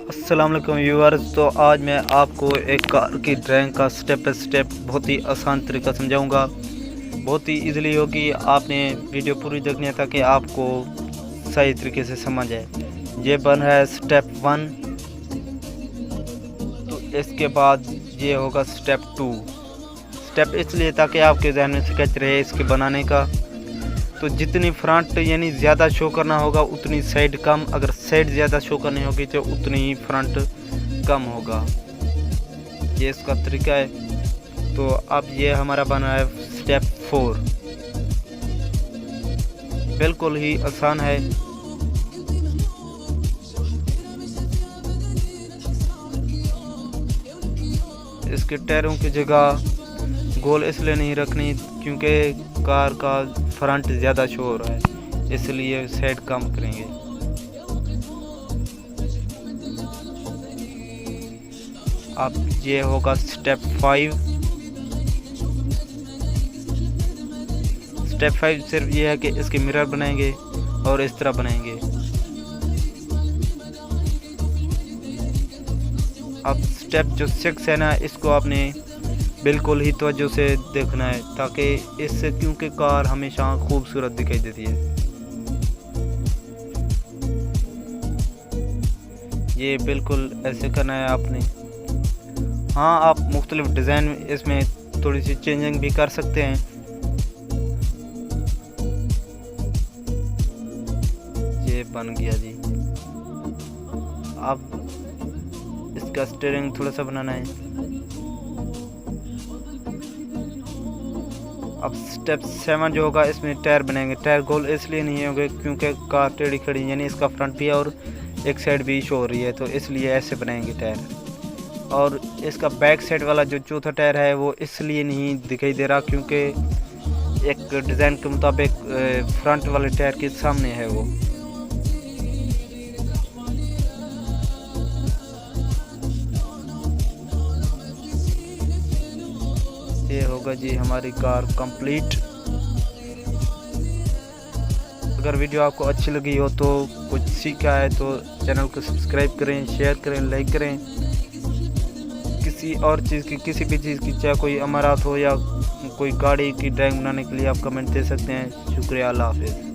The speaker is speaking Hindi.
अस्सलाम वालेकुम व्यूअर्स। तो आज मैं आपको एक कार की ड्राइंग का स्टेप बाय स्टेप बहुत ही आसान तरीका समझाऊंगा। बहुत ही इजीली होगी। आपने वीडियो पूरी देखनी है ताकि आपको सही तरीके से समझ आए। ये बन रहा है स्टेप 1, तो इसके बाद ये होगा स्टेप 2। स्टेप इसलिए ताकि आपके जहन में स्केच रहे इसके बनाने का। तो जितनी फ्रंट यानी ज़्यादा शो करना होगा उतनी साइड कम, अगर साइड ज़्यादा शो करनी होगी तो उतनी ही फ्रंट कम होगा। ये इसका तरीका है। तो अब ये हमारा बना है स्टेप 4। बिल्कुल ही आसान है। इसके टायरों की जगह गोल इसलिए नहीं रखनी क्योंकि कार का फ्रंट ज़्यादा शो हो रहा है, इसलिए साइड कम करेंगे। अब ये होगा स्टेप 5। स्टेप 5 सिर्फ ये है कि इसके मिरर बनाएंगे और इस तरह बनाएंगे। अब स्टेप जो 6 है ना, इसको आपने बिल्कुल ही तवज्जो से देखना है ताकि इससे क्योंकि कार हमेशा खूबसूरत दिखाई देती है। ये बिल्कुल ऐसे करना है आपने। हाँ, आप मुख्तलिफ डिज़ाइन इसमें थोड़ी सी चेंजिंग भी कर सकते हैं। ये बन गया जी। अब इसका स्टीयरिंग थोड़ा सा बनाना है। अब स्टेप 7 जो होगा, इसमें टायर बनेंगे। टायर गोल इसलिए नहीं होंगे क्योंकि कार टेढ़ी खड़ी यानी इसका फ्रंट भी है और एक साइड भी शो हो रही है, तो इसलिए ऐसे बनाएंगे टायर। और इसका बैक साइड वाला जो चौथा टायर है वो इसलिए नहीं दिखाई दे रहा क्योंकि एक डिज़ाइन के मुताबिक फ्रंट वाले टायर के सामने है वो। ये होगा जी हमारी कार कंप्लीट। अगर वीडियो आपको अच्छी लगी हो तो कुछ सीखा है तो चैनल को सब्सक्राइब करें, शेयर करें, लाइक करें। किसी और चीज़ की, किसी भी चीज़ की, चाहे कोई अमारात हो या कोई गाड़ी की ड्राइंग बनाने के लिए आप कमेंट दे सकते हैं। शुक्रिया, अल्लाह हाफिज़।